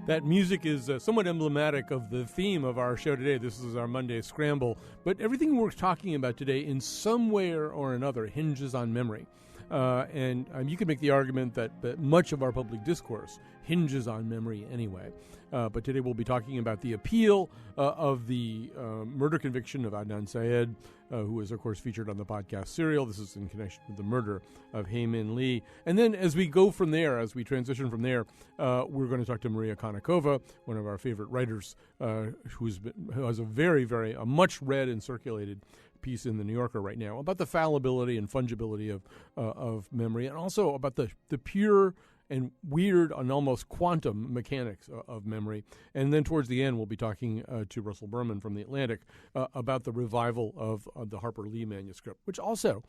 That music is somewhat emblematic of the theme of our show today. This is our Monday Scramble. But everything we're talking about today in some way or another hinges on memory. And you can make the argument that much of our public discourse hinges on memory anyway. But today we'll be talking about the appeal of the murder conviction of Adnan Syed, who is, of course, featured on the podcast Serial. This is in connection with the murder of Harper Lee. And then as we go from there, as we transition from there, we're going to talk to Maria Konnikova, one of our favorite writers, who has a much read and circulated piece in the New Yorker right now about the fallibility and fungibility of memory, and also about the pure and weird and almost quantum mechanics of memory. And then towards the end, we'll be talking to Russell Berman from The Atlantic about the revival of the Harper Lee manuscript, which also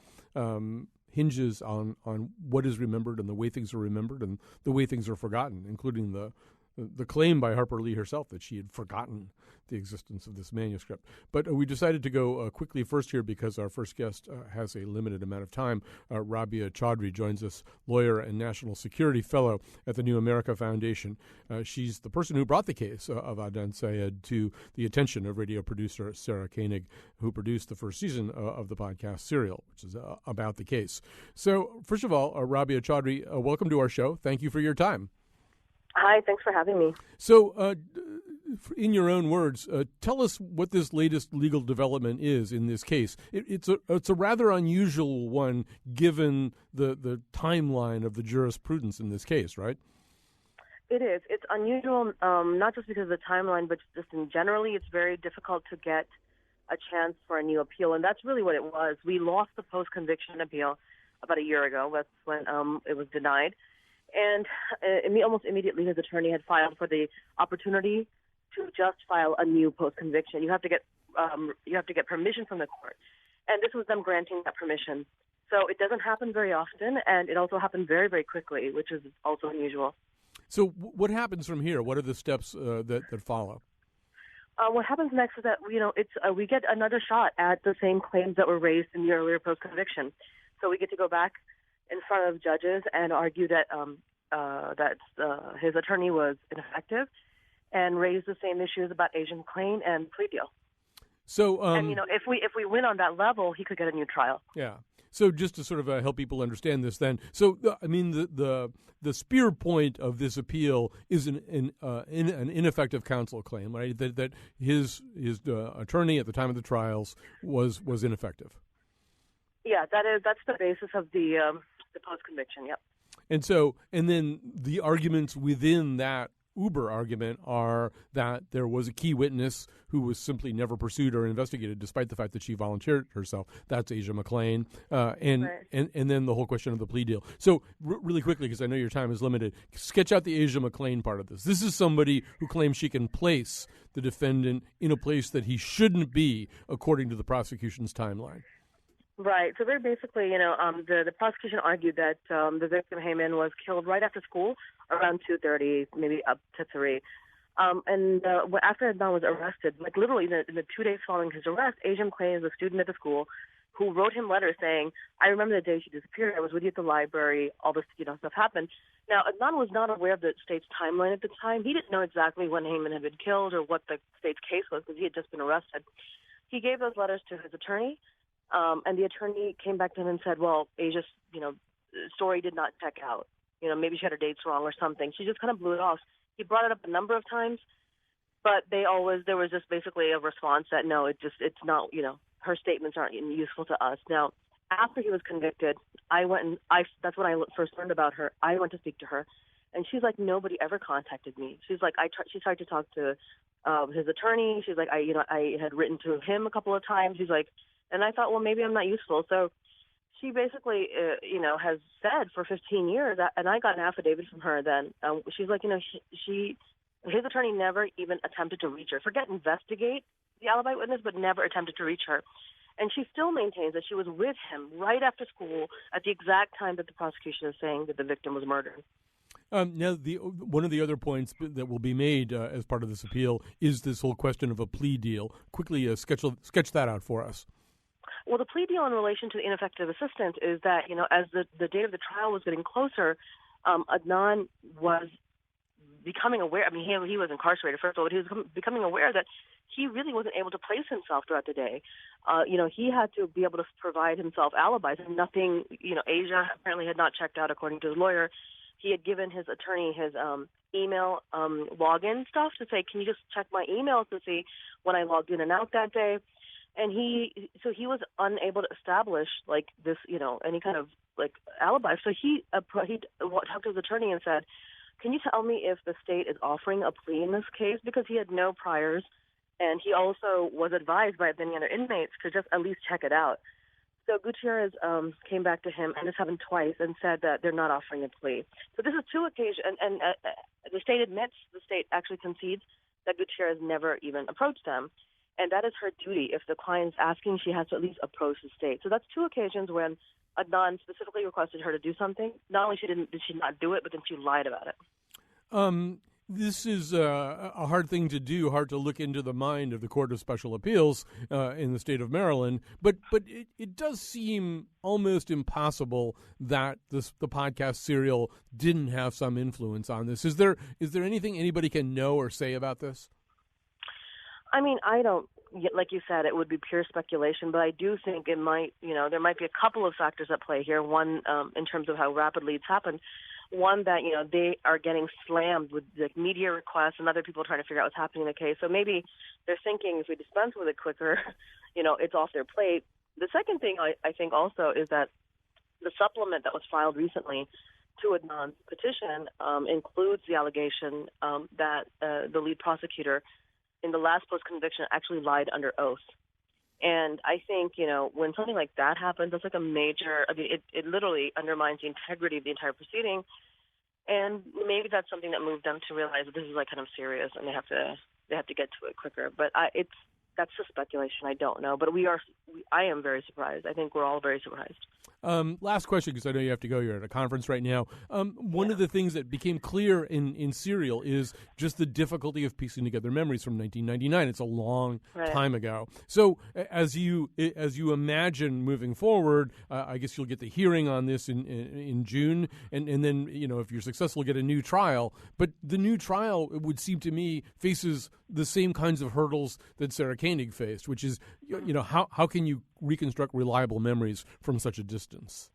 hinges on what is remembered and the way things are remembered and the way things are forgotten, including the claim by Harper Lee herself that she had forgotten the existence of this manuscript. But we decided to go quickly first here because our first guest has a limited amount of time. Rabia Chaudhry joins us, lawyer and national security fellow at the New America Foundation. She's the person who brought the case of Adnan Syed to the attention of radio producer Sarah Koenig, who produced the first season of the podcast Serial, which is about the case. So, first of all, Rabia Chaudhry, welcome to our show. Thank you for your time. Hi, thanks for having me. So, in your own words, tell us what this latest legal development is in this case. It's a rather unusual one, given the timeline of the jurisprudence in this case, right? It is. It's unusual, not just because of the timeline, but just in generally, it's very difficult to get a chance for a new appeal, and that's really what it was. We lost the post-conviction appeal about a year ago. That's when it was denied. And almost immediately, his attorney had filed for the opportunity to just file a new post-conviction. You have to get permission from the court, and this was them granting that permission. So it doesn't happen very often, and it also happened very, very quickly, which is also unusual. So what happens from here? What are the steps that follow? What happens next is that we get another shot at the same claims that were raised in the earlier post-conviction. So we get to go back in front of judges and argue that his attorney was ineffective, and raise the same issues about Asia McClain and plea deal. So, if we win on that level, he could get a new trial. Yeah. So just to sort of help people understand this, then, so the spear point of this appeal is an ineffective counsel claim, right? That his attorney at the time of the trials was ineffective. Yeah, that's the basis of the post-conviction. Yep. And then the arguments within that Uber argument are that there was a key witness who was simply never pursued or investigated, despite the fact that she volunteered herself. That's Asia McClain, and then the whole question of the plea deal. So really quickly, because I know your time is limited, sketch out the Asia McClain part of this. This is somebody who claims she can place the defendant in a place that he shouldn't be, according to the prosecution's timeline. Right. So very basically, the prosecution argued that the victim, Heyman, was killed right after school, around 2:30, maybe up to 3. After Adnan was arrested, like literally in the 2 days following his arrest, Asia McClain is a student at the school who wrote him letters saying, "I remember the day she disappeared. I was with you at the library. All this, stuff happened." Now, Adnan was not aware of the state's timeline at the time. He didn't know exactly when Heyman had been killed or what the state's case was because he had just been arrested. He gave those letters to his attorney. And the attorney came back to him and said, well, Asia's, story did not check out. Maybe she had her dates wrong or something. She just kind of blew it off. He brought it up a number of times, but there was just basically a response that, no, it's not, her statements aren't useful to us. Now, after he was convicted, that's when I first learned about her. I went to speak to her, and she's like, nobody ever contacted me. She's like, she tried to talk to his attorney. She's like, I had written to him a couple of times. She's like, and I thought, well, maybe I'm not useful. So she basically, has said for 15 years, and I got an affidavit from her then. She's like, his attorney never even attempted to reach her. Forget investigate the alibi witness, but never attempted to reach her. And she still maintains that she was with him right after school at the exact time that the prosecution is saying that the victim was murdered. Now, one of the other points that will be made as part of this appeal is this whole question of a plea deal. Quickly sketch that out for us. Well, the plea deal in relation to the ineffective assistance is that, as the date of the trial was getting closer, Adnan was becoming aware. I mean, he was incarcerated first of all, but he was becoming aware that he really wasn't able to place himself throughout the day. He had to be able to provide himself alibis, and nothing. Asia apparently had not checked out, according to his lawyer. He had given his attorney his email login stuff to say, can you just check my emails to see when I logged in and out that day? And he was unable to establish like this, any kind of like alibi. So he talked to his attorney and said, can you tell me if the state is offering a plea in this case? Because he had no priors, and he also was advised by many other inmates to just at least check it out. So Gutierrez came back to him, and this happened twice, and said that they're not offering a plea. So this is two occasions, and the state actually concedes that Gutierrez never even approached them. And that is her duty. If the client's asking, she has to at least approach the state. So that's two occasions when Adnan specifically requested her to do something. Not only did she not do it, but then she lied about it. This is a hard thing to do, hard to look into the mind of the Court of Special Appeals in the state of Maryland. But it does seem almost impossible that the podcast serial didn't have some influence on this. Is there anything anybody can know or say about this? I mean, I don't, like you said, it would be pure speculation, but I do think it might, there might be a couple of factors at play here. One, in terms of how rapidly it's happened. One, that, they are getting slammed with the media requests and other people trying to figure out what's happening in the case. So maybe they're thinking if we dispense with it quicker, it's off their plate. The second thing I think also is that the supplement that was filed recently to Adnan's petition includes the allegation that the lead prosecutor in the last post-conviction actually lied under oath. And I think, when something like that happens, that's like a major, it literally undermines the integrity of the entire proceeding. And maybe that's something that moved them to realize that this is like kind of serious and they have to get to it quicker. But that's just speculation. I don't know. But I am very surprised. I think we're all very surprised. Last question, because I know you have to go. You're at a conference right now. One of the things that became clear in Serial is just the difficulty of piecing together memories from 1999. It's a long time ago. So as you imagine moving forward, I guess you'll get the hearing on this in June, and then if you're successful, get a new trial. But the new trial, it would seem to me, faces the same kinds of hurdles that Sarah Koenig faced, which is how can you reconstruct reliable memories from such a distance?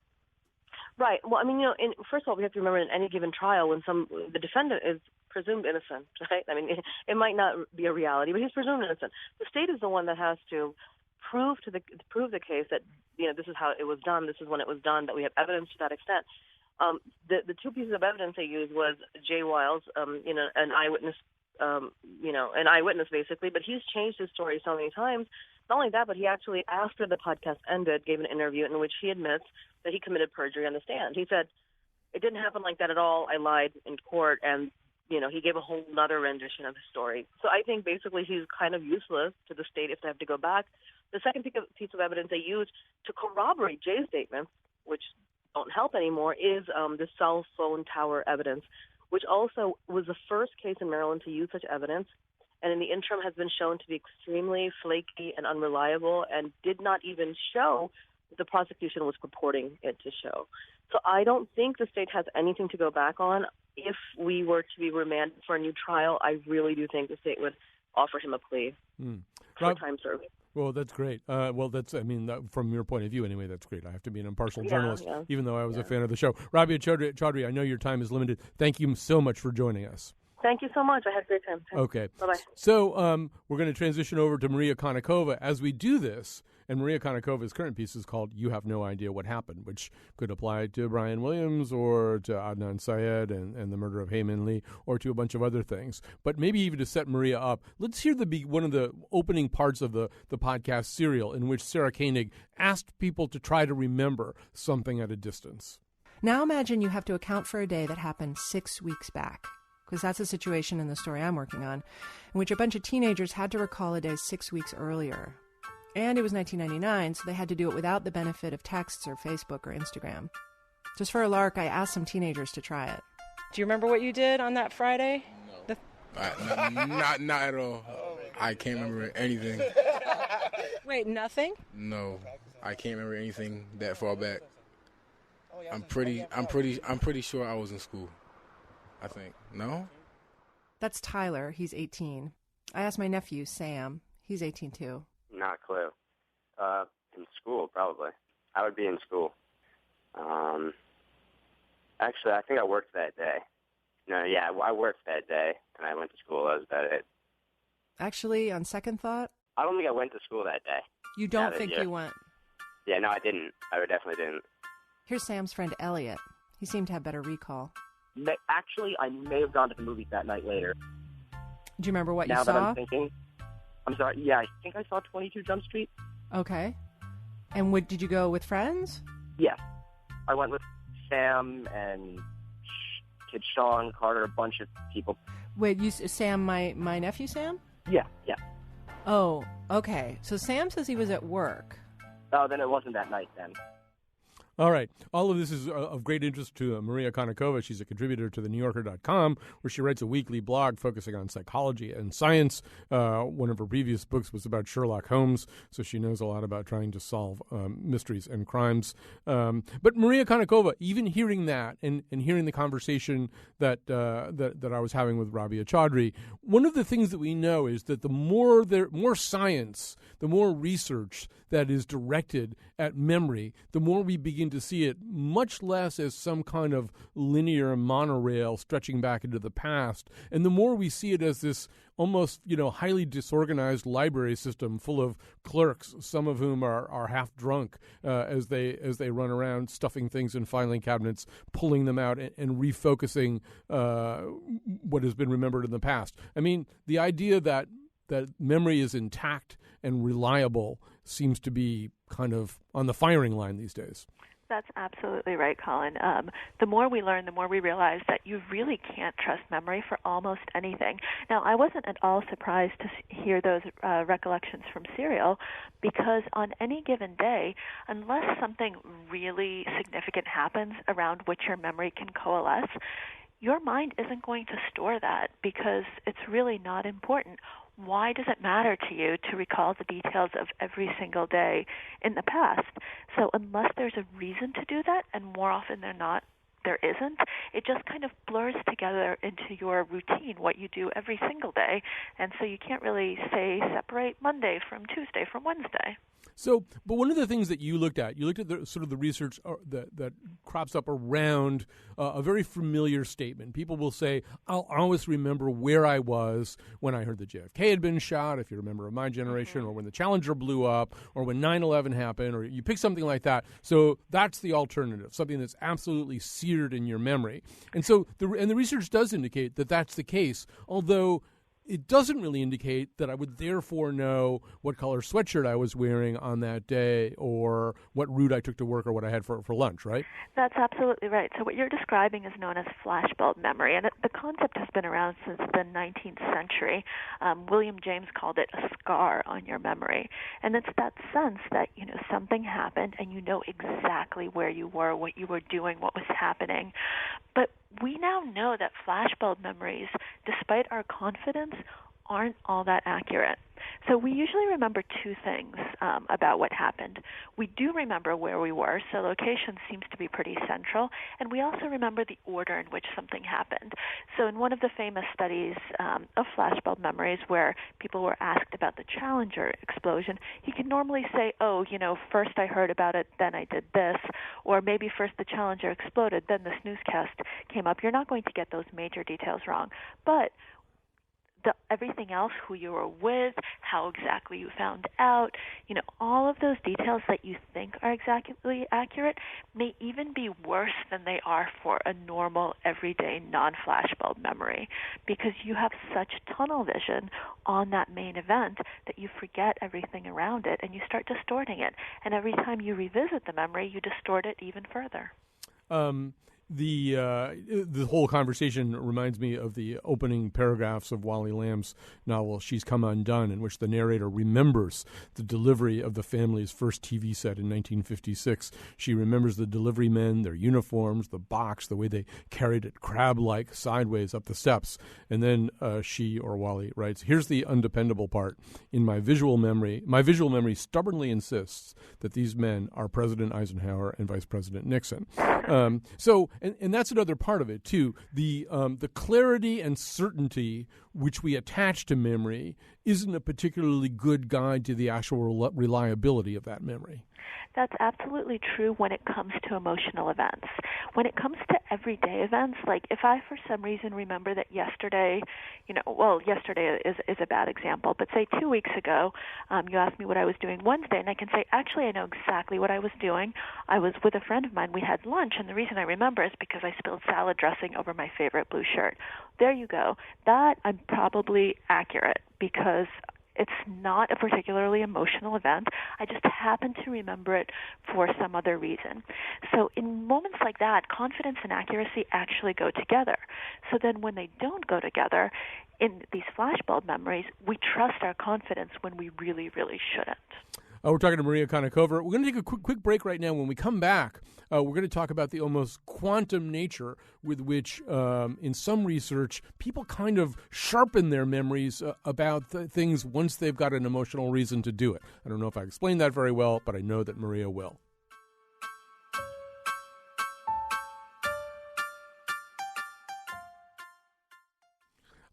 Right. Well, I mean, first of all, we have to remember in any given trial when the defendant is presumed innocent, right? I mean, it might not be a reality, but he's presumed innocent. The state is the one that has to prove the case that this is how it was done, this is when it was done, that we have evidence to that extent. The two pieces of evidence they used was Jay Wiles, an eyewitness. An eyewitness basically, but he's changed his story so many times. Not only that, but he actually, after the podcast ended, gave an interview in which he admits that he committed perjury on the stand. He said, it didn't happen like that at all. I lied in court, and, he gave a whole other rendition of his story. So I think basically he's kind of useless to the state if they have to go back. The second piece of evidence they used to corroborate Jay's statements, which don't help anymore, is the cell phone tower evidence, which also was the first case in Maryland to use such evidence, and in the interim has been shown to be extremely flaky and unreliable and did not even show what the prosecution was purporting it to show. So I don't think the state has anything to go back on. If we were to be remanded for a new trial, I really do think the state would offer him a plea for time served. Well, that's great. From your point of view, anyway, that's great. I have to be an impartial journalist, even though I was a fan of the show. Rabia Chaudhry, I know your time is limited. Thank you so much for joining us. Thank you so much. I had a great time. Okay. Bye-bye. So we're going to transition over to Maria Konnikova as we do this. And Maria Konnikova's current piece is called You Have No Idea What Happened, which could apply to Brian Williams or to Adnan Syed and the murder of Hayman Lee or to a bunch of other things. But maybe even to set Maria up, let's hear one of the opening parts of the podcast Serial in which Sarah Koenig asked people to try to remember something at a distance. Now imagine you have to account for a day that happened 6 weeks back, because that's a situation in the story I'm working on, in which a bunch of teenagers had to recall a day 6 weeks earlier. And it was 1999, so they had to do it without the benefit of texts or Facebook or Instagram. Just for a lark, I asked some teenagers to try it. Do you remember what you did on that Friday? No. Not at all. I can't remember anything. Wait, nothing? No, I can't remember anything that far back. I'm pretty sure I was in school. I think. No? That's Tyler. He's 18. I asked my nephew, Sam. He's 18 too. Not a clue. In school, probably. I would be in school. Actually, I think I worked that day. No, yeah, I worked that day, and I went to school. That was about it. Actually, on second thought, I don't think I went to school that day. you don't think you went. Yeah, no, I didn't. I definitely didn't. Here's Sam's friend Elliot. He seemed to have better recall. Actually, I may have gone to the movies that night later. Do you remember what you Now saw? that I'm thinking. I'm sorry. Yeah, I think I saw 22 Jump Street. Okay. And did you go with friends? Yes. I went with Sam and kid Sean, Carter, a bunch of people. Wait, Sam, my nephew Sam? Yeah. Oh, okay. So Sam says he was at work. Oh, then it wasn't that night then. All right. All of this is of great interest to Maria Konnikova. She's a contributor to TheNewYorker.com, where she writes a weekly blog focusing on psychology and science. One of her previous books was about Sherlock Holmes, so she knows a lot about trying to solve mysteries and crimes. But Maria Konnikova, even hearing that and hearing the conversation that I was having with Rabia Chaudhry, one of the things that we know is that the more science, the more research that is directed at memory, the more we begin to see it much less as some kind of linear monorail stretching back into the past, and the more we see it as this almost, highly disorganized library system full of clerks, some of whom are half drunk as they run around stuffing things in filing cabinets, pulling them out and refocusing what has been remembered in the past. I mean, the idea that memory is intact and reliable seems to be kind of on the firing line these days. That's absolutely right, Colin. The more we learn, the more we realize that you really can't trust memory for almost anything. Now, I wasn't at all surprised to hear those recollections from Serial, because on any given day, unless something really significant happens around which your memory can coalesce, your mind isn't going to store that because it's really not important. Why does it matter to you to recall the details of every single day in the past? So unless there's a reason to do that, and more often than not, there isn't, it just kind of blurs together into your routine, what you do every single day. And so you can't really separate Monday from Tuesday from Wednesday. So, but one of the things that you looked at the sort of the research that crops up around a very familiar statement. People will say, I'll always remember where I was when I heard that JFK had been shot, if you remember of my generation, or when the Challenger blew up, or when 9/11 happened, or you pick something like that. So that's the alternative, something that's absolutely seared in your memory. And so the research does indicate that that's the case, although it doesn't really indicate that I would therefore know what color sweatshirt I was wearing on that day or what route I took to work or what I had for lunch, right? That's absolutely right. So what you're describing is known as flashbulb memory, and the concept has been around since the 19th century. William James called it a scar on your memory. And it's that sense that, something happened and you know exactly where you were, what you were doing, what was happening. But we now know that flashbulb memories, despite our confidence, aren't all that accurate. So we usually remember two things about what happened. We do remember where we were, so location seems to be pretty central, and we also remember the order in which something happened. So in one of the famous studies of flashbulb memories where people were asked about the Challenger explosion, he can normally say, first I heard about it, then I did this, or maybe first the Challenger exploded, then this newscast came up. You're not going to get those major details wrong. But everything else, who you were with, how exactly you found out, all of those details that you think are exactly accurate may even be worse than they are for a normal, everyday, non-flashbulb memory, because you have such tunnel vision on that main event that you forget everything around it and you start distorting it. And every time you revisit the memory, you distort it even further. The whole conversation reminds me of the opening paragraphs of Wally Lamb's novel She's Come Undone, in which the narrator remembers the delivery of the family's first TV set in 1956. She remembers the delivery men, their uniforms, the box, the way they carried it crab-like sideways up the steps. And then she, or Wally, writes, "Here's the undependable part. In my visual memory stubbornly insists that these men are President Eisenhower and Vice President Nixon." So and that's another part of it too. The clarity and certainty which we attach to memory isn't a particularly good guide to the actual reliability of that memory. That's absolutely true when it comes to emotional events. When it comes to everyday events, like if I for some reason remember that yesterday, yesterday is a bad example, but say 2 weeks ago, you asked me what I was doing Wednesday, and I can say, actually, I know exactly what I was doing. I was with a friend of mine. We had lunch, and the reason I remember is because I spilled salad dressing over my favorite blue shirt. There you go. That I'm probably accurate because it's not a particularly emotional event. I just happen to remember it for some other reason. So in moments like that, confidence and accuracy actually go together. So then when they don't go together, in these flashbulb memories, we trust our confidence when we really, really shouldn't. We're talking to Maria Konnikova. We're going to take a quick break right now. When we come back, we're going to talk about the almost quantum nature with which, in some research, people kind of sharpen their memories about things once they've got an emotional reason to do it. I don't know if I explained that very well, but I know that Maria will.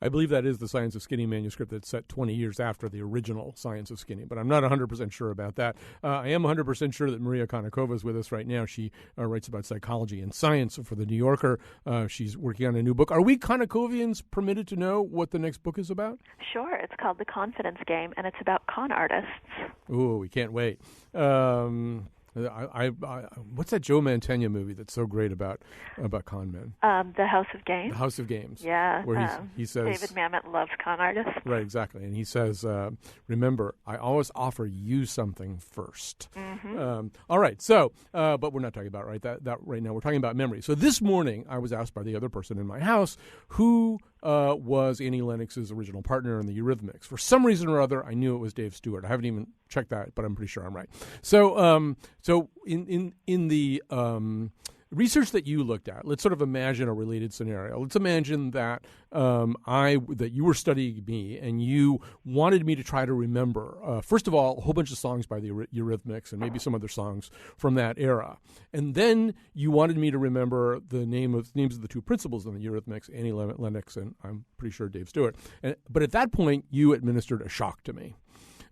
I believe that is the Science of Skinny manuscript that's set 20 years after the original Science of Skinny, but I'm not 100% sure about that. I am 100% sure that Maria Konnikova is with us right now. She writes about psychology and science for The New Yorker. She's working on a new book. Are we Konnikovians permitted to know what the next book is about? Sure. It's called The Confidence Game, and it's about con artists. Ooh, we can't wait. What's that Joe Mantegna movie that's so great about con men? The House of Games. The House of Games. Yeah. Where he says David Mamet loves con artists. Right, exactly. And he says, remember, I always offer you something first. Mm-hmm. All right. So, but we're not talking about that right now. We're talking about memory. So this morning, I was asked by the other person in my house who was Annie Lennox's original partner in the Eurythmics. For some reason or other, I knew it was Dave Stewart. I haven't even checked that, but I'm pretty sure I'm right. So, in the research that you looked at, let's sort of imagine a related scenario. Let's imagine that that you were studying me and you wanted me to try to remember, first of all, a whole bunch of songs by the Eurythmics and maybe some other songs from that era. And then you wanted me to remember the names of the two principals in the Eurythmics, Annie Lennox and I'm pretty sure Dave Stewart. But at that point, you administered a shock to me.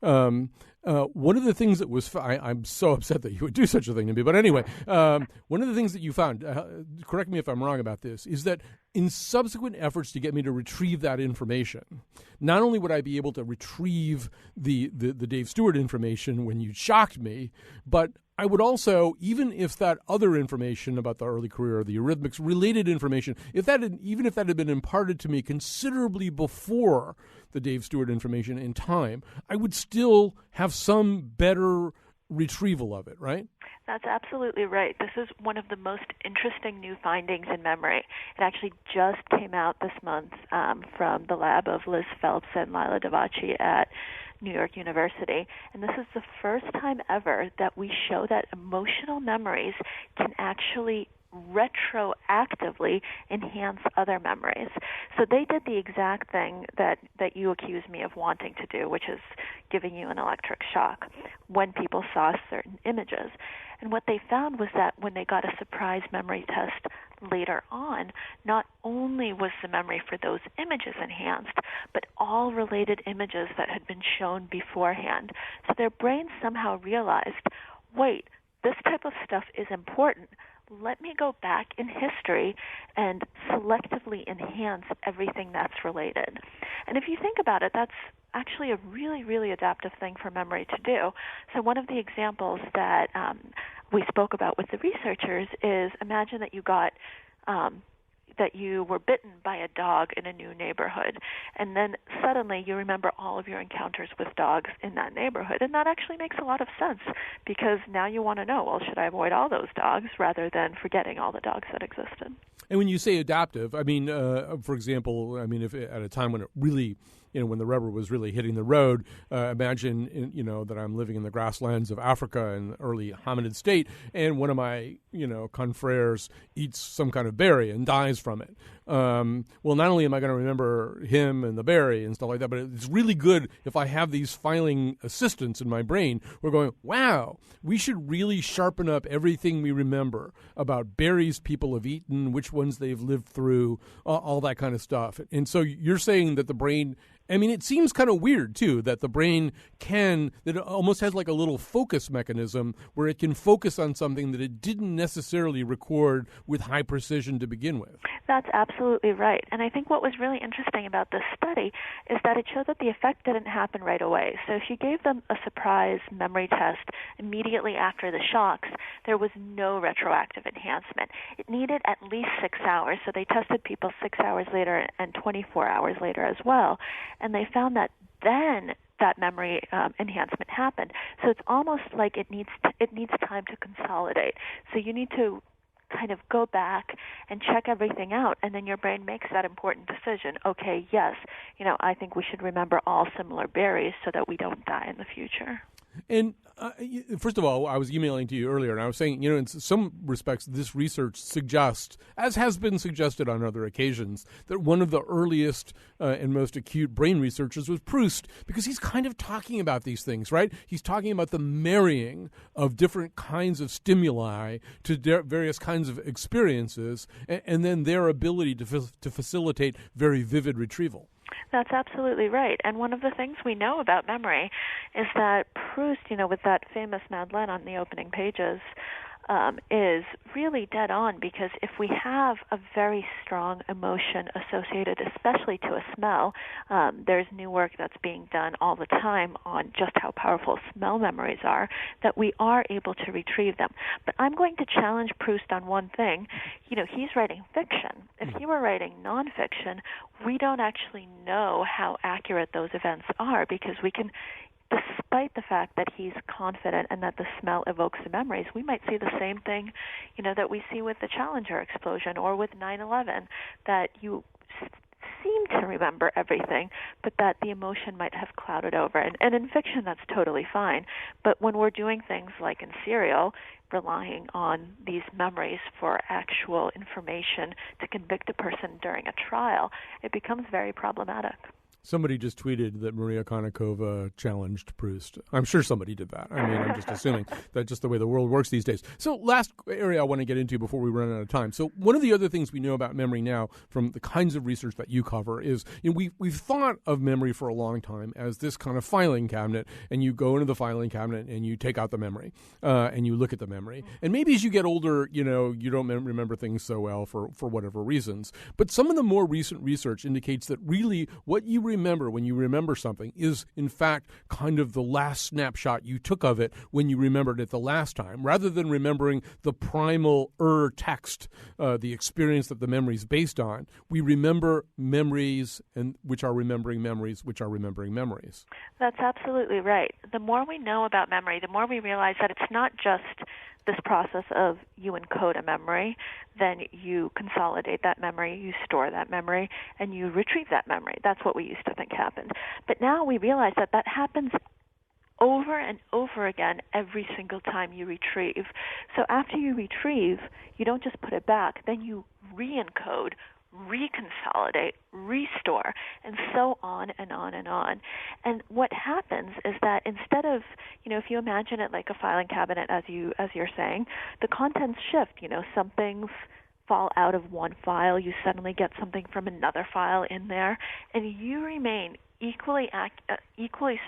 One of the things that was I'm so upset that you would do such a thing to me. But anyway, one of the things that you found, correct me if I'm wrong about this, is that in subsequent efforts to get me to retrieve that information, not only would I be able to retrieve the Dave Stewart information when you shocked me, but I would also, even if that other information about the early career of the Eurythmics, related information, even if that had been imparted to me considerably before the Dave Stewart information in time, I would still have some better retrieval of it, right? That's absolutely right. This is one of the most interesting new findings in memory. It actually just came out this month from the lab of Liz Phelps and Lila Davachi at New York University. And this is the first time ever that we show that emotional memories can actually retroactively enhance other memories. So they did the exact thing that you accuse me of wanting to do, which is giving you an electric shock when people saw certain images. And what they found was that when they got a surprise memory test later on, not only was the memory for those images enhanced, but all related images that had been shown beforehand. So their brains somehow realized, wait, this type of stuff is important. Let me go back in history and selectively enhance everything that's related. And if you think about it, that's actually a really, really adaptive thing for memory to do. So one of the examples that we spoke about with the researchers is imagine that you were bitten by a dog in a new neighborhood, and then suddenly you remember all of your encounters with dogs in that neighborhood. And that actually makes a lot of sense because now you want to know, well, should I avoid all those dogs rather than forgetting all the dogs that existed? And when you say adaptive, I mean, for example, if at a time when it really, when the rubber was really hitting the road, imagine, that I'm living in the grasslands of Africa in the early hominid state, and one of my, confreres eats some kind of berry and dies from it. well, not only am I going to remember him and the berry and stuff like that, but it's really good if I have these filing assistants in my brain. We're going, wow, we should really sharpen up everything we remember about berries people have eaten, which ones they've lived through, all that kind of stuff. And so you're saying that the brain, I mean, it seems kind of weird, too, that the brain that it almost has like a little focus mechanism where it can focus on something that it didn't necessarily record with high precision to begin with. That's absolutely right. And I think what was really interesting about this study is that it showed that the effect didn't happen right away. So if you gave them a surprise memory test immediately after the shocks, there was no retroactive enhancement. It needed at least 6 hours. So they tested people 6 hours later and 24 hours later as well. And they found that then that memory enhancement happened. So it's almost like it needs time to consolidate. So you need to kind of go back and check everything out, and then your brain makes that important decision. Okay, yes, I think we should remember all similar berries so that we don't die in the future. And first of all, I was emailing to you earlier, and I was saying, in some respects, this research suggests, as has been suggested on other occasions, that one of the earliest and most acute brain researchers was Proust, because he's kind of talking about these things, right? He's talking about the marrying of different kinds of stimuli to various kinds of experiences, and then their ability to facilitate very vivid retrieval. That's absolutely right. And one of the things we know about memory is that Proust, with that famous Madeleine on the opening pages, is really dead on, because if we have a very strong emotion associated especially to a smell, there's new work that's being done all the time on just how powerful smell memories are, that we are able to retrieve them. But I'm going to challenge Proust on one thing. He's writing fiction. If he were writing nonfiction, we don't actually know how accurate those events are, because we can, despite the fact that he's confident and that the smell evokes the memories, we might see the same thing, that we see with the Challenger explosion or with 9/11, that you seem to remember everything, but that the emotion might have clouded over. And in fiction, that's totally fine. But when we're doing things like in Serial, relying on these memories for actual information to convict a person during a trial, it becomes very problematic. Somebody just tweeted that Maria Konnikova challenged Proust. I'm sure somebody did that. I mean, I'm just assuming that's just the way the world works these days. So last area I want to get into before we run out of time. So one of the other things we know about memory now from the kinds of research that you cover is, we've thought of memory for a long time as this kind of filing cabinet, and you go into the filing cabinet and you take out the memory and you look at the memory. And maybe as you get older, you don't remember things so well for whatever reasons. But some of the more recent research indicates that really what you remember when you remember something is, in fact, kind of the last snapshot you took of it when you remembered it the last time, rather than remembering the primal text, the experience that the memory is based on. We remember memories, and which are remembering memories, which are remembering memories. That's absolutely right. The more we know about memory, the more we realize that it's not just this process of you encode a memory, then you consolidate that memory, you store that memory, and you retrieve that memory. That's what we used to think happened. But now we realize that happens over and over again every single time you retrieve. So after you retrieve, you don't just put it back, then you re-encode, reconsolidate, restore, and so on and on and on. And what happens is that instead of, if you imagine it like a filing cabinet, as you're saying, the contents shift. Some things fall out of one file, you suddenly get something from another file in there, and you remain equally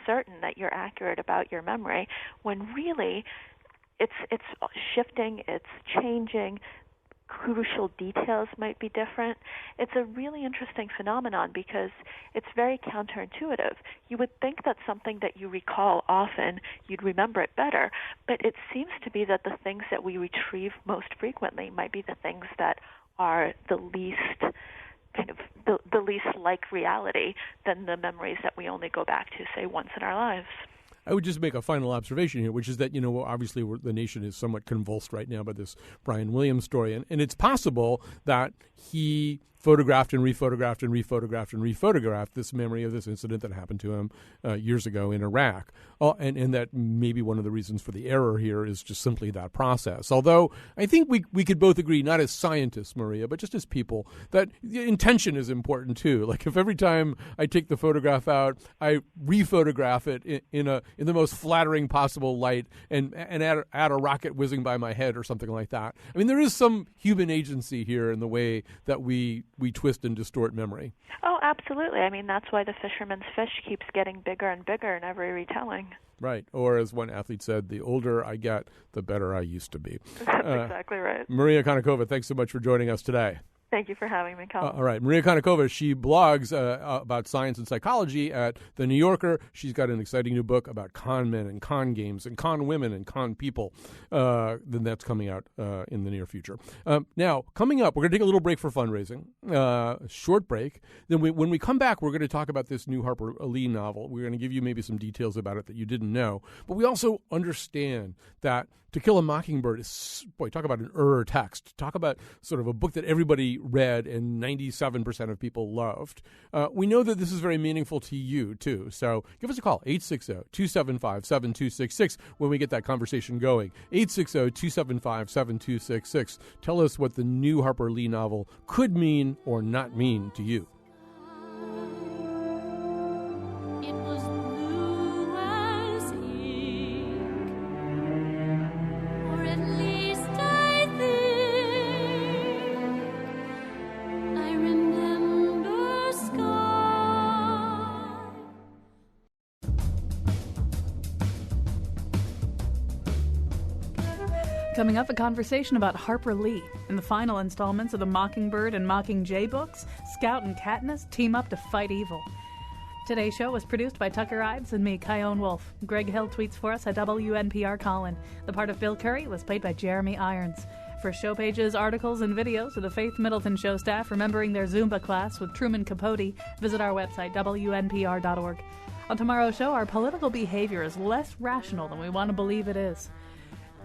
certain that you're accurate about your memory, when really it's shifting, it's changing. Crucial details might be different. It's a really interesting phenomenon because it's very counterintuitive. You would think that something that you recall often, you'd remember it better, but it seems to be that the things that we retrieve most frequently might be the things that are the least the least like reality than the memories that we only go back to, say, once in our lives. I would just make a final observation here, which is that, obviously the nation is somewhat convulsed right now by this Brian Williams story. And it's possible that he photographed and rephotographed and rephotographed and rephotographed this memory of this incident that happened to him years ago in Iraq. And that maybe one of the reasons for the error here is just simply that process. Although I think we could both agree, not as scientists, Maria, but just as people, that intention is important too. Like if every time I take the photograph out, I rephotograph it in the most flattering possible light and add a rocket whizzing by my head or something like that. I mean, there is some human agency here in the way that we twist and distort memory. Oh, absolutely. I mean, that's why the fisherman's fish keeps getting bigger and bigger in every retelling. Right. Or as one athlete said, the older I get, the better I used to be. That's exactly right. Maria Konnikova, thanks so much for joining us today. Thank you for having me, Colin. All right. Maria Konnikova, she blogs about science and psychology at The New Yorker. She's got an exciting new book about con men and con games and con women and con people. Then that's coming out in the near future. Now, coming up, we're going to take a little break for fundraising, a short break. Then when we come back, we're going to talk about this new Harper Lee novel. We're going to give you maybe some details about it that you didn't know. But we also understand that To Kill a Mockingbird is, boy, talk about an text. Talk about sort of a book that everybody read and 97% of people loved. We know that this is very meaningful to you, too. So give us a call, 860-275-7266, when we get that conversation going. 860-275-7266. Tell us what the new Harper Lee novel could mean or not mean to you. Coming up, a conversation about Harper Lee. In the final installments of the Mockingbird and Mockingjay books, Scout and Katniss team up to fight evil. Today's show was produced by Tucker Ives and me, Kyone Wolfe. Greg Hill tweets for us at WNPR Colin. The part of Bill Curry was played by Jeremy Irons. For show pages, articles, and videos of the Faith Middleton Show staff remembering their Zumba class with Truman Capote, visit our website, WNPR.org. On tomorrow's show, our political behavior is less rational than we want to believe it is.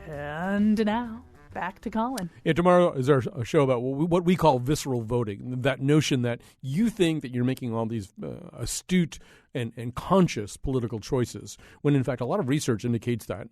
And now, back to Colin. Yeah, tomorrow is our show about what we call visceral voting, that notion that you think that you're making all these astute and conscious political choices, when in fact a lot of research indicates that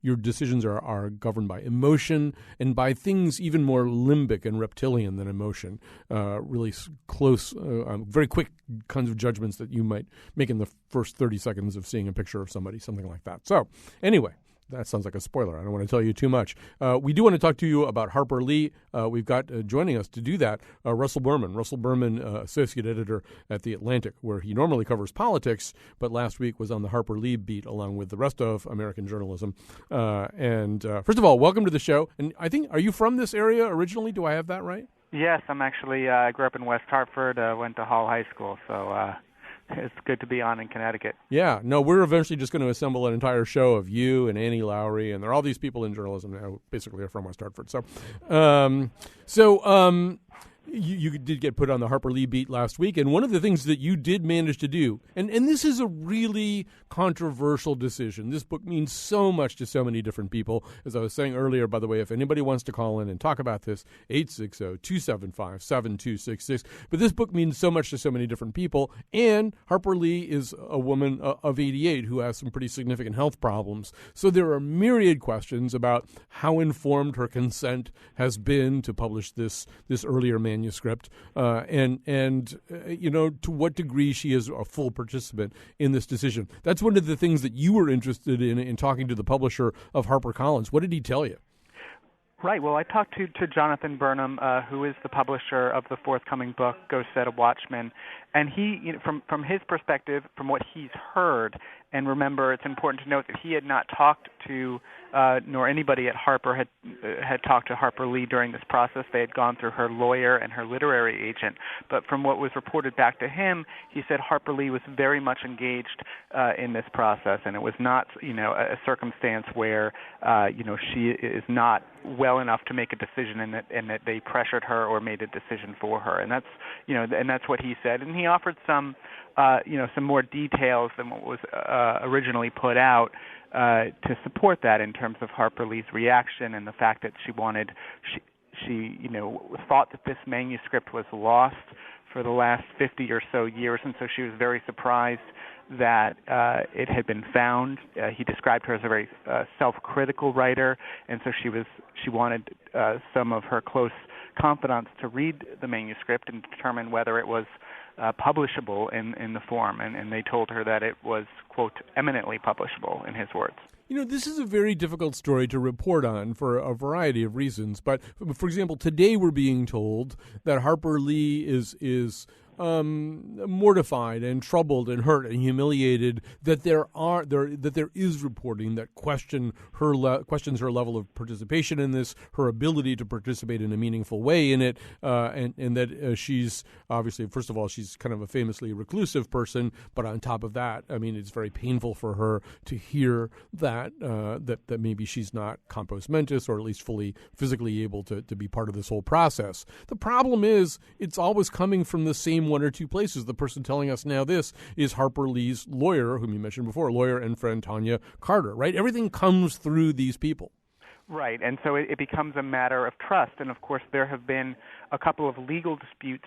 your decisions are governed by emotion and by things even more limbic and reptilian than emotion, really close, very quick kinds of judgments that you might make in the first 30 seconds of seeing a picture of somebody, something like that. So anyway, that sounds like a spoiler. I don't want to tell you too much. We do want to talk to you about Harper Lee. We've got joining us to do that Russell Berman. Russell Berman, associate editor at The Atlantic, where he normally covers politics, but last week was on the Harper Lee beat along with the rest of American journalism. First of all, welcome to the show. And I think, are you from this area originally? Do I have that right? Yes, I'm actually, I grew up in West Hartford, went to Hall High School, so it's good to be on in Connecticut. Yeah, no, we're eventually just going to assemble an entire show of you and Annie Lowry, and there are all these people in journalism now who basically are from West Hartford. You did get put on the Harper Lee beat last week, and one of the things that you did manage to do, and this is a really controversial decision. This book means so much to so many different people. As I was saying earlier, by the way, if anybody wants to call in and talk about this, 860-275-7266. But this book means so much to so many different people, and Harper Lee is a woman of 88 who has some pretty significant health problems. So there are myriad questions about how informed her consent has been to publish this earlier manuscript, and to what degree she is a full participant in this decision. That's one of the things that you were interested in talking to the publisher of HarperCollins. What did he tell you? Right. Well, I talked to Jonathan Burnham, who is the publisher of the forthcoming book, Go Set A Watchman, and he, from his perspective, from what he's heard, and remember, it's important to note that he had not talked to, nor anybody at Harper had talked to Harper Lee during this process. They had gone through her lawyer and her literary agent. But from what was reported back to him, he said Harper Lee was very much engaged in this process, and it was not, a circumstance where, she is not well enough to make a decision, and that they pressured her or made a decision for her. And that's, and that's what he said. And he offered some more details than what was originally put out to support that in terms of Harper Lee's reaction and the fact that she thought that this manuscript was lost for the last 50 or so years, and so she was very surprised that it had been found. He described her as a very self-critical writer, and so she wanted some of her close confidants to read the manuscript and determine whether it was publishable in the form, and they told her that it was, quote, eminently publishable, in his words. This is a very difficult story to report on for a variety of reasons. But, for example, today we're being told that Harper Lee is mortified and troubled and hurt and humiliated that there is reporting that questions her level of participation in this, her ability to participate in a meaningful way in it, and that she's obviously, first of all, she's kind of a famously reclusive person, but on top of that, I mean, it's very painful for her to hear that maybe she's not compos mentis, or at least fully physically able to be part of this whole process. The problem is it's always coming from the same one or two places. The person telling us now this is Harper Lee's lawyer, whom you mentioned before, lawyer and friend Tanya Carter, right? Everything comes through these people. Right, and so it becomes a matter of trust. And, of course, there have been a couple of legal disputes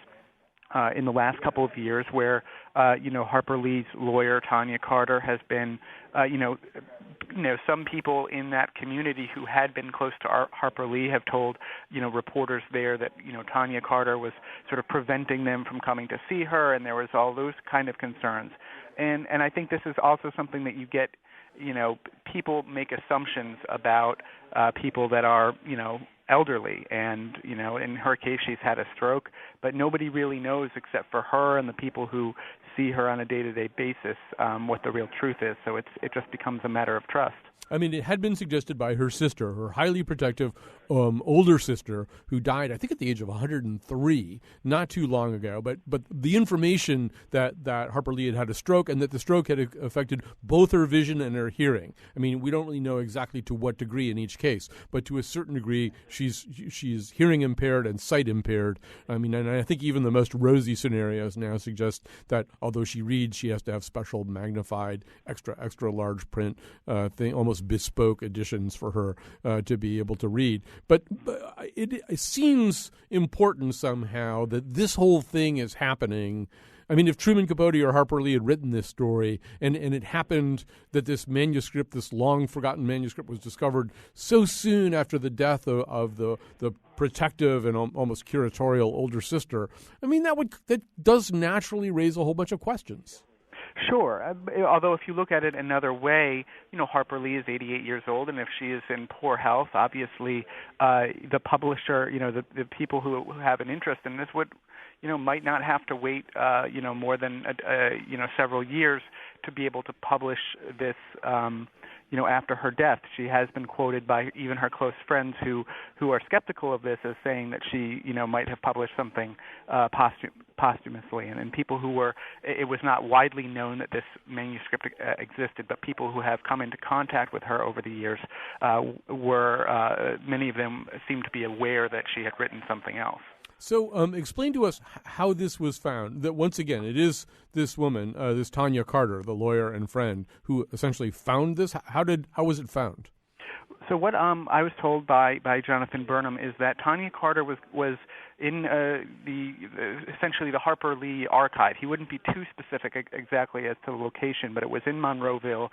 in the last couple of years where, Harper Lee's lawyer, Tanya Carter, has been, some people in that community who had been close to Harper Lee have told, reporters there that, Tanya Carter was sort of preventing them from coming to see her, and there was all those kind of concerns. And I think this is also something that you get, people make assumptions about people that are, elderly, and in her case she's had a stroke, but nobody really knows except for her and the people who see her on a day-to-day basis what the real truth is. So it just becomes a matter of trust. I mean, it had been suggested by her sister, her highly protective older sister, who died, I think, at the age of 103, not too long ago. But the information that Harper Lee had a stroke, and that the stroke had affected both her vision and her hearing. I mean, we don't really know exactly to what degree in each case, but to a certain degree, she's hearing impaired and sight impaired. I mean, and I think even the most rosy scenarios now suggest that although she reads, she has to have special magnified, extra large print thing, almost bespoke editions for her to be able to read. But it seems important somehow that this whole thing is happening. I mean, if Truman Capote or Harper Lee had written this story, and it happened that this manuscript, this long-forgotten manuscript, was discovered so soon after the death of the protective and almost curatorial older sister, I mean, that does naturally raise a whole bunch of questions. Sure. Although if you look at it another way, Harper Lee is 88 years old, and if she is in poor health, obviously the publisher, the people who have an interest in this would, might not have to wait, more than, several years to be able to publish this, after her death. She has been quoted by even her close friends who are skeptical of this as saying that she, might have published something posthumously. And people who it was not widely known that this manuscript existed, but people who have come into contact with her over the years many of them seemed to be aware that she had written something else. So explain to us how this was found. That once again, it is this woman, this Tanya Carter, the lawyer and friend, who essentially found this. How was it found? So what I was told by Jonathan Burnham is that Tanya Carter was in essentially the Harper Lee archive. He wouldn't be too specific exactly as to the location, but it was in Monroeville,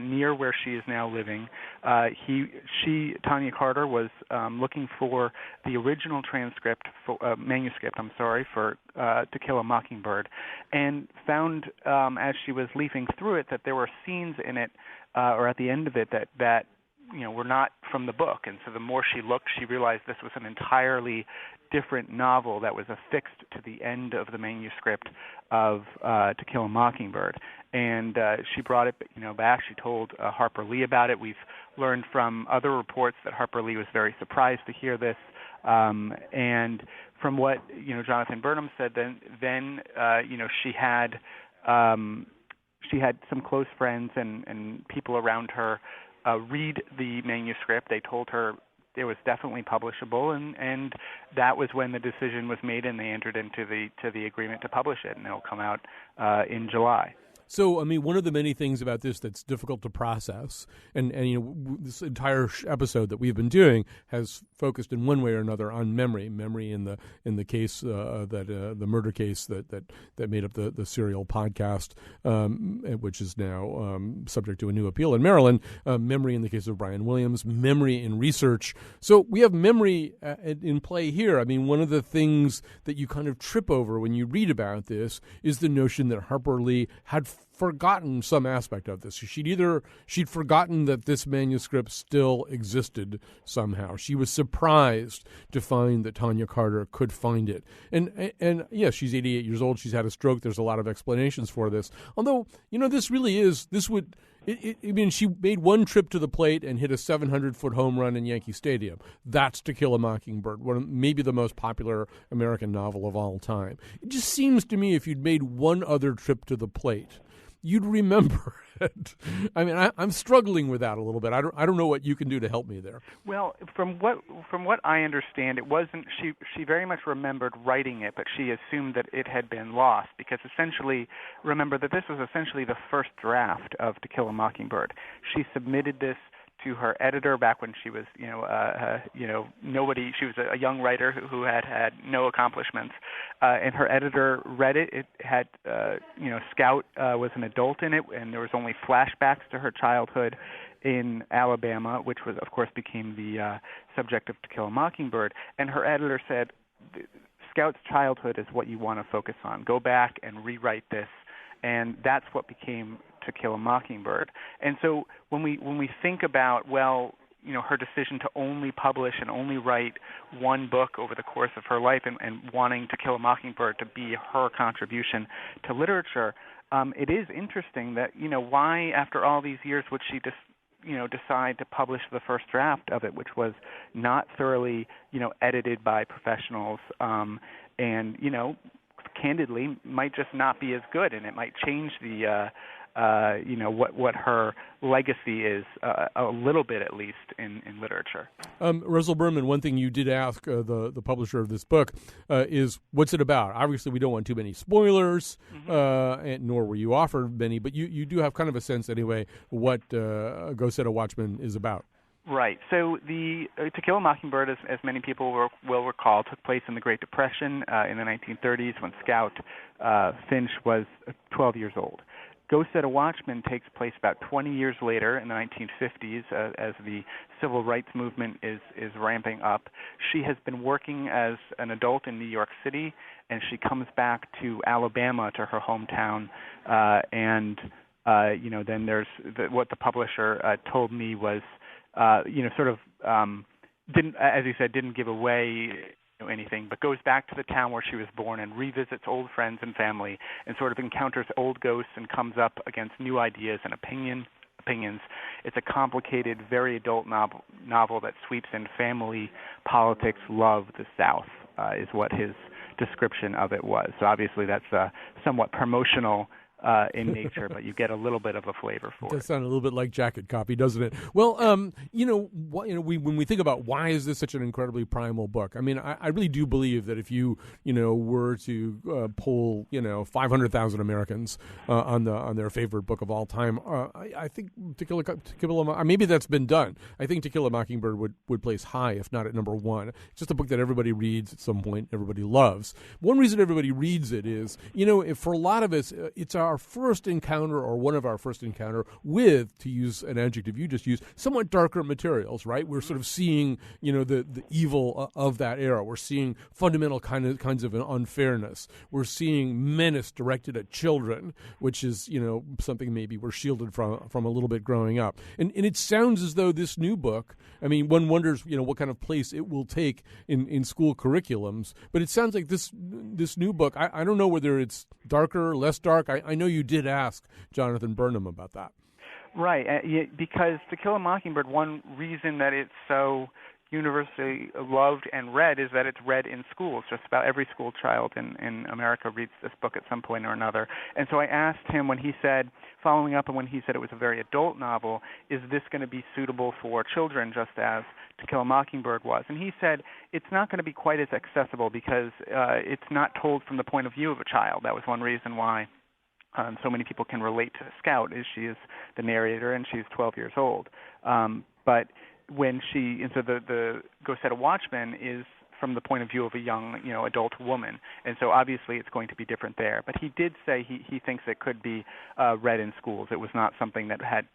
near where she is now living. Tanya Carter, was looking for the original manuscript for To Kill a Mockingbird, and found as she was leafing through it that there were scenes in it, or at the end of it, that were not from the book. And so the more she looked, she realized this was an entirely different novel that was affixed to the end of the manuscript of To Kill a Mockingbird. And she brought it back. She told Harper Lee about it. We've learned from other reports that Harper Lee was very surprised to hear this. And from what Jonathan Burnham said, then she had some close friends and people around her read the manuscript. They told her it was definitely publishable, and that was when the decision was made, and they entered into the agreement to publish it, and it'll come out in July. So, I mean, one of the many things about this that's difficult to process, and this entire episode that we've been doing has focused in one way or another on memory in the case the murder case that made up the Serial podcast, which is now subject to a new appeal in Maryland. Memory in the case of Brian Williams, memory in research. So we have memory in play here. I mean, one of the things that you kind of trip over when you read about this is the notion that Harper Lee had forgotten some aspect of this. She'd forgotten that this manuscript still existed somehow. She was surprised to find that Tanya Carter could find it. And yes, she's 88 years old. She's had a stroke. There's a lot of explanations for this. Although, she made one trip to the plate and hit a 700-foot home run in Yankee Stadium. That's To Kill a Mockingbird, maybe the most popular American novel of all time. It just seems to me if you'd made one other trip to the plate, you'd remember it. I mean, I'm struggling with that a little bit. I don't know what you can do to help me there. Well, from what I understand, it wasn't. She very much remembered writing it, but she assumed that it had been lost because essentially, remember that this was essentially the first draft of To Kill a Mockingbird. She submitted this to her editor back when she was, nobody. She was a young writer who had no accomplishments, and her editor read it. It had, Scout was an adult in it, and there was only flashbacks to her childhood in Alabama, which was, of course, became the subject of To Kill a Mockingbird. And her editor said, Scout's childhood is what you want to focus on. Go back and rewrite this. And that's what became To Kill a Mockingbird. And so when we think about, her decision to only publish and only write one book over the course of her life and wanting To Kill a Mockingbird to be her contribution to literature, it is interesting that, why after all these years would she decide to publish the first draft of it, which was not thoroughly, edited by professionals, and, candidly might just not be as good, and it might change the what her legacy is a little bit, at least in literature. Russell Berman, one thing you did ask the publisher of this book is what's it about? Obviously, we don't want too many spoilers, and nor were you offered many, but you do have kind of a sense anyway what Go Set A Watchman is about. Right. So the To Kill a Mockingbird, as many people will recall, took place in the Great Depression in the 1930s when Scout Finch was 12 years old. Go Set A Watchman takes place about 20 years later in the 1950s as the civil rights movement is ramping up. She has been working as an adult in New York City, and she comes back to Alabama, to her hometown, and then there's what the publisher told me was, didn't, as you said, didn't give away anything, but goes back to the town where she was born and revisits old friends and family and sort of encounters old ghosts and comes up against new ideas and opinions. It's a complicated, very adult novel that sweeps in family, politics, love, the South, is what his description of it was. So obviously that's somewhat promotional in nature, but you get a little bit of a flavor for it. That sounds a little bit like jacket copy, doesn't it? Well, when we think about why is this such an incredibly primal book, I mean, I really do believe that if you were to poll 500,000 Americans on their favorite book of all time, I think To Kill a maybe that's been done. I think To Kill a Mockingbird would place high, if not at number one. It's just a book that everybody reads at some point, everybody loves. One reason everybody reads it is, if for a lot of us, it's our first encounter or one of our first encounter with, to use an adjective you just used, somewhat darker materials, right? We're sort of seeing, the evil of that era. We're seeing fundamental kinds of unfairness. We're seeing menace directed at children, which is, something maybe we're shielded from a little bit growing up. And it sounds as though this new book, I mean, one wonders, what kind of place it will take in school curriculums, but it sounds like this new book, I don't know whether it's darker, less dark. I know you did ask Jonathan Burnham about that. Right, because To Kill a Mockingbird, one reason that it's so universally loved and read is that it's read in schools. Just about every school child in America reads this book at some point or another. And so I asked him when he said, following up on when he said it was a very adult novel, is this going to be suitable for children just as To Kill a Mockingbird was? And he said it's not going to be quite as accessible because it's not told from the point of view of a child. That was one reason why so many people can relate to Scout is she is the narrator and she's 12 years old. But when so the Go Set A Watchman is from the point of view of a young, adult woman, and so obviously it's going to be different there. But he did say he thinks it could be read in schools. It was not something that had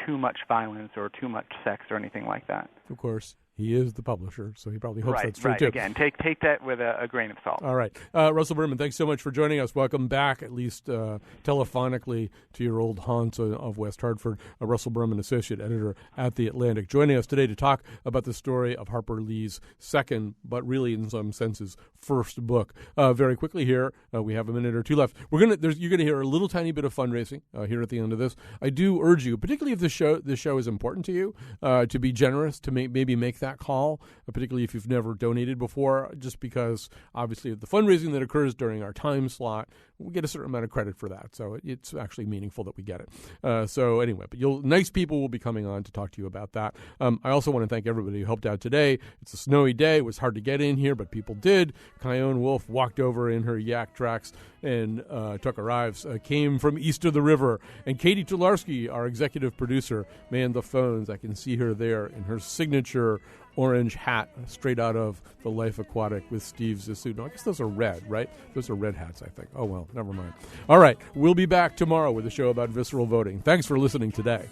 too much violence or too much sex or anything like that. Of course. He is the publisher, so he probably hopes that's true, right. too. Again, take that with a grain of salt. All right. Russell Berman, thanks so much for joining us. Welcome back, at least telephonically, to your old haunts of West Hartford. Russell Berman, Associate Editor at The Atlantic, joining us today to talk about the story of Harper Lee's second, but really in some senses, first book. Very quickly here, we have a minute or two left. You're going to hear a little tiny bit of fundraising here at the end of this. I do urge you, particularly if this show is important to you, to be generous, to maybe make that call, particularly if you've never donated before, just because obviously the fundraising that occurs during our time slot, we get a certain amount of credit for that. So it's actually meaningful that we get it. So anyway, but nice people will be coming on to talk to you about that. I also want to thank everybody who helped out today. It's a snowy day. It was hard to get in here, but people did. Kyone Wolf walked over in her yak tracks, and Tucker Ives came from east of the river. And Katie Tularski, our executive producer, manned the phones. I can see her there in her signature orange hat straight out of The Life Aquatic with Steve Zissou. No, I guess those are red, right? Those are red hats, I think. Oh, well, never mind. All right, we'll be back tomorrow with a show about visceral voting. Thanks for listening today.